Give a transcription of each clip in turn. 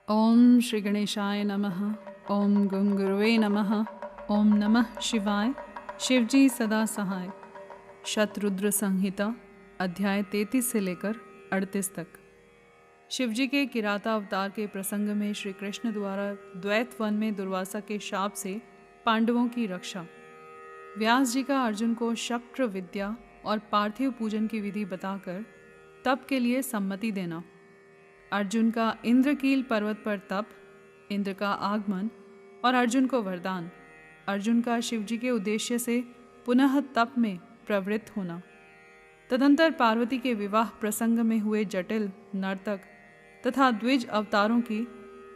ओम श्री गणेशाय नमः। ओम गं गुरुवे नमः। ओम नमः शिवाय। शिवजी सदा सहाय। शतरुद्र संहिता अध्याय 33 से लेकर 38 तक। शिवजी के किराता अवतार के प्रसंग में श्री कृष्ण द्वारा द्वैत वन में दुर्वासा के शाप से पांडवों की रक्षा। व्यास जी का अर्जुन को शक्र विद्या और पार्थिव पूजन की विधि बताकर तप के लिए सम्मति देना। अर्जुन का इंद्रकील पर्वत पर तप, इंद्र का आगमन और अर्जुन को वरदान। अर्जुन का शिवजी के उद्देश्य से पुनः तप में प्रवृत्त होना। तदंतर पार्वती के विवाह प्रसंग में हुए जटिल नर्तक तथा द्विज अवतारों की,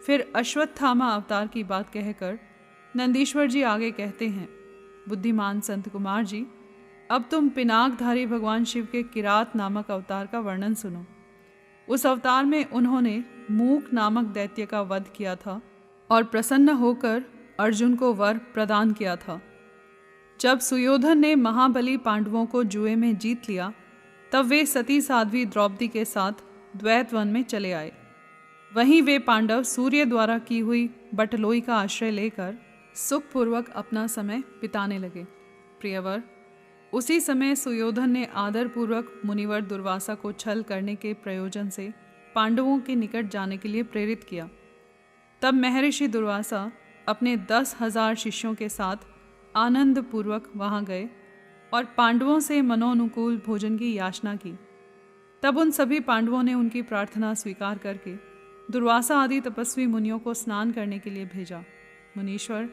फिर अश्वत्थामा अवतार की बात कहकर नंदीश्वर जी आगे कहते हैं, बुद्धिमान संत कुमार जी, अब तुम पिनाकधारी भगवान शिव के किरात नामक अवतार का वर्णन सुनो। उस अवतार में उन्होंने मूक नामक दैत्य का वध किया था और प्रसन्न होकर अर्जुन को वर प्रदान किया था। जब सुयोधन ने महाबली पांडवों को जुए में जीत लिया, तब वे सती साध्वी द्रौपदी के साथ द्वैत वन में चले आए। वहीं वे पांडव सूर्य द्वारा की हुई बटलोई का आश्रय लेकर सुखपूर्वक अपना समय बिताने लगे। प्रियवर, उसी समय सुयोधन ने आदरपूर्वक मुनिवर दुर्वासा को छल करने के प्रयोजन से पांडवों के निकट जाने के लिए प्रेरित किया। तब महर्षि दुर्वासा अपने 10,000 शिष्यों के साथ आनंद पूर्वक वहां गए और पांडवों से मनोनुकूल भोजन की याचना की। तब उन सभी पांडवों ने उनकी प्रार्थना स्वीकार करके दुर्वासा आदि तपस्वी मुनियों को स्नान करने के लिए भेजा। मुनीश्वर,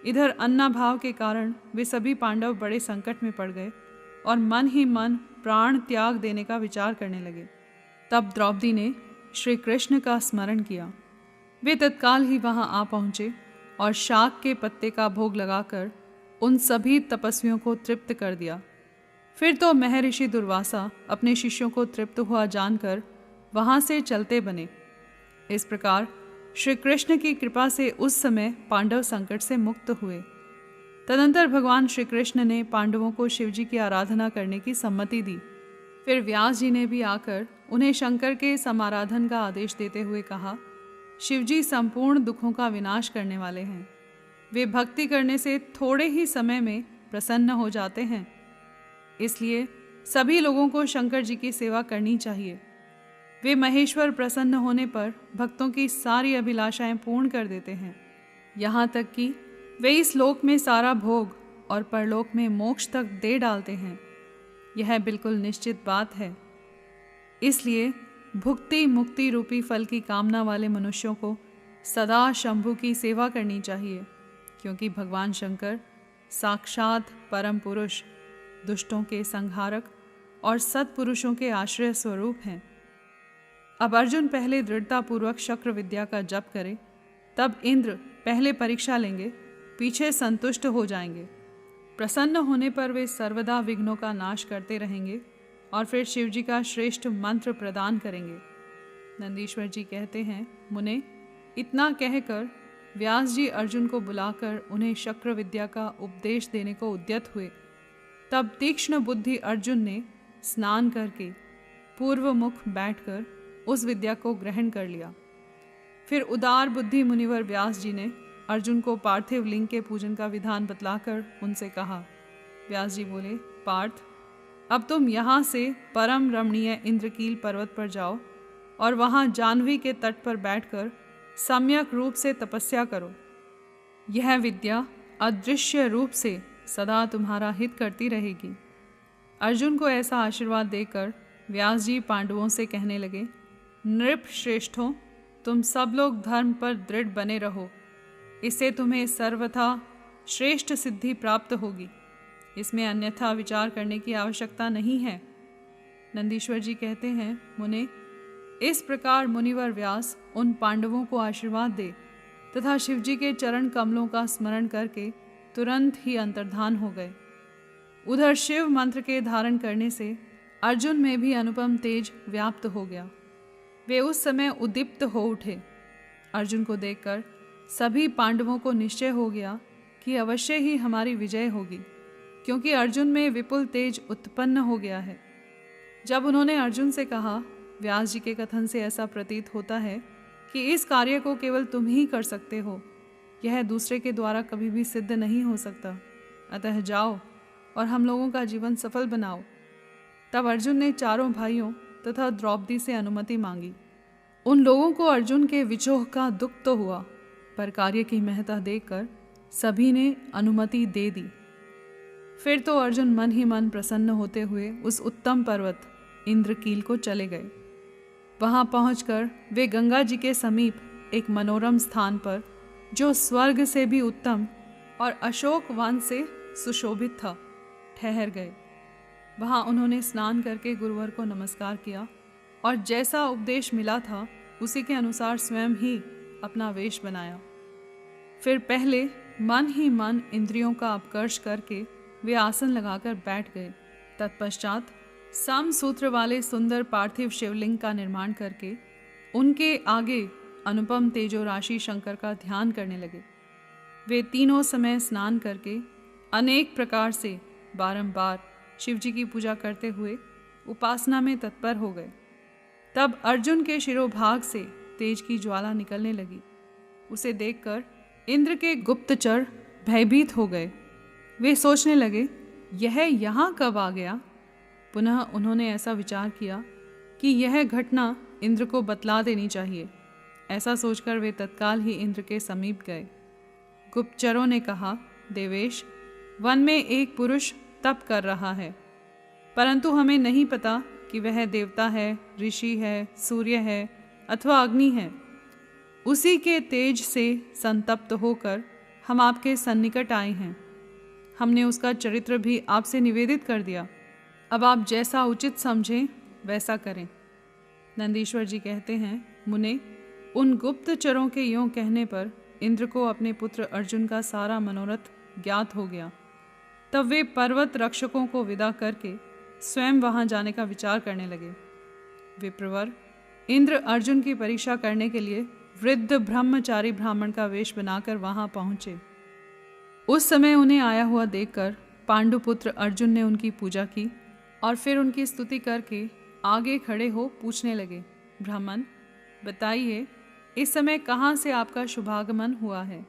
इधर अन्नाभाव के कारण वे सभी पांडव बड़े संकट में पड़ गए और मन ही मन प्राण त्याग देने का विचार करने लगे। तब द्रौपदी ने श्री कृष्ण का स्मरण किया। वे तत्काल ही वहां आ पहुंचे और शाक के पत्ते का भोग लगाकर उन सभी तपस्वियों को तृप्त कर दिया। फिर तो महर्षि दुर्वासा अपने शिष्यों को तृप्त हुआ जानकर वहां से चलते बने। इस प्रकार श्री कृष्ण की कृपा से उस समय पांडव संकट से मुक्त हुए। तदंतर भगवान श्री कृष्ण ने पांडवों को शिवजी की आराधना करने की सम्मति दी। फिर व्यास जी ने भी आकर उन्हें शंकर के समाराधन का आदेश देते हुए कहा, शिवजी संपूर्ण दुखों का विनाश करने वाले हैं। वे भक्ति करने से थोड़े ही समय में प्रसन्न हो जाते हैं। इसलिए सभी लोगों को शंकर जी की सेवा करनी चाहिए। वे महेश्वर प्रसन्न होने पर भक्तों की सारी अभिलाषाएं पूर्ण कर देते हैं, यहाँ तक कि वे इस लोक में सारा भोग और परलोक में मोक्ष तक दे डालते हैं। यह बिल्कुल निश्चित बात है। इसलिए भुक्ति मुक्ति रूपी फल की कामना वाले मनुष्यों को सदा शंभु की सेवा करनी चाहिए, क्योंकि भगवान शंकर साक्षात परम पुरुष, दुष्टों के संहारक और सत्पुरुषों के आश्रय स्वरूप हैं। अब अर्जुन पहले दृढ़तापूर्वक शक्र विद्या का जप करे, तब इंद्र पहले परीक्षा लेंगे, पीछे संतुष्ट हो जाएंगे। प्रसन्न होने पर वे सर्वदा विघ्नों का नाश करते रहेंगे और फिर शिवजी का श्रेष्ठ मंत्र प्रदान करेंगे। नंदीश्वर जी कहते हैं, मुने, इतना कहकर व्यास जी अर्जुन को बुलाकर उन्हें शक्र विद्या का उपदेश देने को उद्यत हुए। तब तीक्ष्ण बुद्धि अर्जुन ने स्नान करके पूर्व मुख बैठकर उस विद्या को ग्रहण कर लिया। फिर उदार बुद्धि मुनिवर व्यास जी ने अर्जुन को पार्थिव लिंग के पूजन का विधान बतलाकर उनसे कहा। व्यास जी बोले, पार्थ, अब तुम यहाँ से परम रमणीय इंद्रकील पर्वत पर जाओ और वहाँ जाह्नवी के तट पर बैठकर सम्यक रूप से तपस्या करो। यह विद्या अदृश्य रूप से सदा तुम्हारा हित करती रहेगी। अर्जुन को ऐसा आशीर्वाद देकर व्यास जी पांडवों से कहने लगे, नृप श्रेष्ठों, तुम सब लोग धर्म पर दृढ़ बने रहो। इससे तुम्हें सर्वथा श्रेष्ठ सिद्धि प्राप्त होगी। इसमें अन्यथा विचार करने की आवश्यकता नहीं है। नंदीश्वर जी कहते हैं, मुने, इस प्रकार मुनिवर व्यास उन पांडवों को आशीर्वाद दे तथा शिवजी के चरण कमलों का स्मरण करके तुरंत ही अंतर्धान हो गए। उधर शिव मंत्र के धारण करने से अर्जुन में भी अनुपम तेज व्याप्त हो गया। वे उस समय उद्दीप्त हो उठे। अर्जुन को देखकर सभी पांडवों को निश्चय हो गया कि अवश्य ही हमारी विजय होगी, क्योंकि अर्जुन में विपुल तेज उत्पन्न हो गया है। जब उन्होंने अर्जुन से कहा, व्यास जी के कथन से ऐसा प्रतीत होता है कि इस कार्य को केवल तुम ही कर सकते हो, यह दूसरे के द्वारा कभी भी सिद्ध नहीं हो सकता। अतः जाओ और हम लोगों का जीवन सफल बनाओ। तब अर्जुन ने चारों भाइयों तथा द्रौपदी से अनुमति मांगी। उन लोगों को अर्जुन के विचोह का दुख तो हुआ, पर कार्य की महत्ता देखकर सभी ने अनुमति दे दी। फिर तो अर्जुन मन ही मन प्रसन्न होते हुए उस उत्तम पर्वत इंद्रकील को चले गए। वहां पहुंचकर वे गंगा जी के समीप एक मनोरम स्थान पर, जो स्वर्ग से भी उत्तम और अशोक वन से सुशोभित था, ठहर गए। वहां उन्होंने स्नान करके गुरुवर को नमस्कार किया और जैसा उपदेश मिला था उसी के अनुसार स्वयं ही अपना वेश बनाया। फिर पहले मन ही मन इंद्रियों का अपकर्ष करके वे आसन लगाकर बैठ गए। तत्पश्चात सम सूत्र वाले सुंदर पार्थिव शिवलिंग का निर्माण करके उनके आगे अनुपम तेजो राशि शंकर का ध्यान करने लगे। वे तीनों समय स्नान करके अनेक प्रकार से बारंबार शिवजी की पूजा करते हुए उपासना में तत्पर हो गए। तब अर्जुन के शिरोभाग से तेज की ज्वाला निकलने लगी। उसे देखकर इंद्र के गुप्तचर भयभीत हो गए। वे सोचने लगे, यह यहाँ कब आ गया। पुनः उन्होंने ऐसा विचार किया कि यह घटना इंद्र को बतला देनी चाहिए। ऐसा सोचकर वे तत्काल ही इंद्र के समीप गए। गुप्तचरों ने कहा, देवेश, वन में एक पुरुष तप कर रहा है, परंतु हमें नहीं पता कि वह देवता है, ऋषि है, सूर्य है अथवा अग्नि है। उसी के तेज से संतप्त होकर हम आपके सन्निकट आए हैं। हमने उसका चरित्र भी आपसे निवेदित कर दिया। अब आप जैसा उचित समझें वैसा करें। नंदीश्वर जी कहते हैं, मुने, उन गुप्तचरों के यों कहने पर इंद्र को अपने पुत्र अर्जुन का सारा मनोरथ ज्ञात हो गया। तब वे पर्वत रक्षकों को विदा करके स्वयं वहां जाने का विचार करने लगे। विप्रवर, इंद्र अर्जुन की परीक्षा करने के लिए वृद्ध ब्रह्मचारी ब्राह्मण का वेश बनाकर वहां पहुंचे। उस समय उन्हें आया हुआ देखकर पांडुपुत्र अर्जुन ने उनकी पूजा की और फिर उनकी स्तुति करके आगे खड़े हो पूछने लगे, ब्राह्मण, बताइए इस समय कहाँ से आपका शुभागमन हुआ है।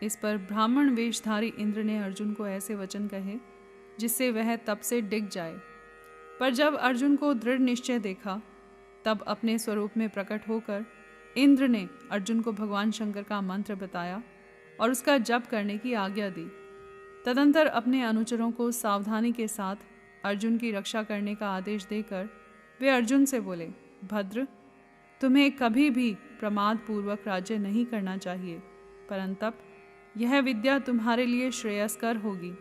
इस पर ब्राह्मण वेशधारी इंद्र ने अर्जुन को ऐसे वचन कहे जिससे वह तप से डिग जाए। पर जब अर्जुन को दृढ़ निश्चय देखा, तब अपने स्वरूप में प्रकट होकर इंद्र ने अर्जुन को भगवान शंकर का मंत्र बताया और उसका जप करने की आज्ञा दी। तदंतर अपने अनुचरों को सावधानी के साथ अर्जुन की रक्षा करने का आदेश देकर वे अर्जुन से बोले, भद्र, तुम्हें कभी भी प्रमाद पूर्वक राज्य नहीं करना चाहिए, परंतप यह विद्या तुम्हारे लिए श्रेयस्कर होगी।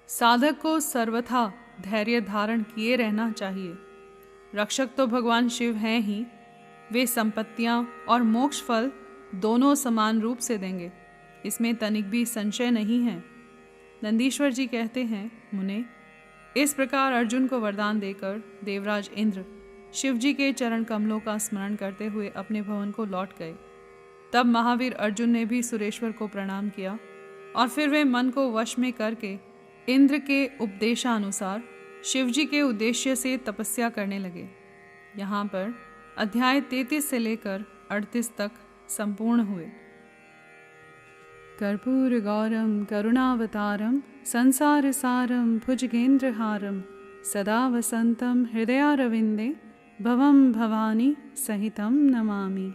साधक को सर्वथा धैर्य धारण किए रहना चाहिए। रक्षक तो भगवान शिव हैं ही, वे संपत्तियां और मोक्ष फल दोनों समान रूप से देंगे, इसमें तनिक भी संशय नहीं है। नंदीश्वर जी कहते हैं, मुने, इस प्रकार अर्जुन को वरदान देकर देवराज इंद्र शिवजी के चरण कमलों का स्मरण करते हुए अपने भवन को लौट गए। तब महावीर अर्जुन ने भी सुरेश्वर को प्रणाम किया और फिर वे मन को वश में करके इंद्र के उपदेशानुसार शिवजी के उद्देश्य से तपस्या करने लगे। यहाँ पर अध्याय 33 से लेकर 38 तक संपूर्ण हुए। कर्पूर गौरम करुणावतारम संसार सारम भुजगेंद्रहारम सदा वसंतम हृदयारविंदे भवम भवानी सहितम नमामि।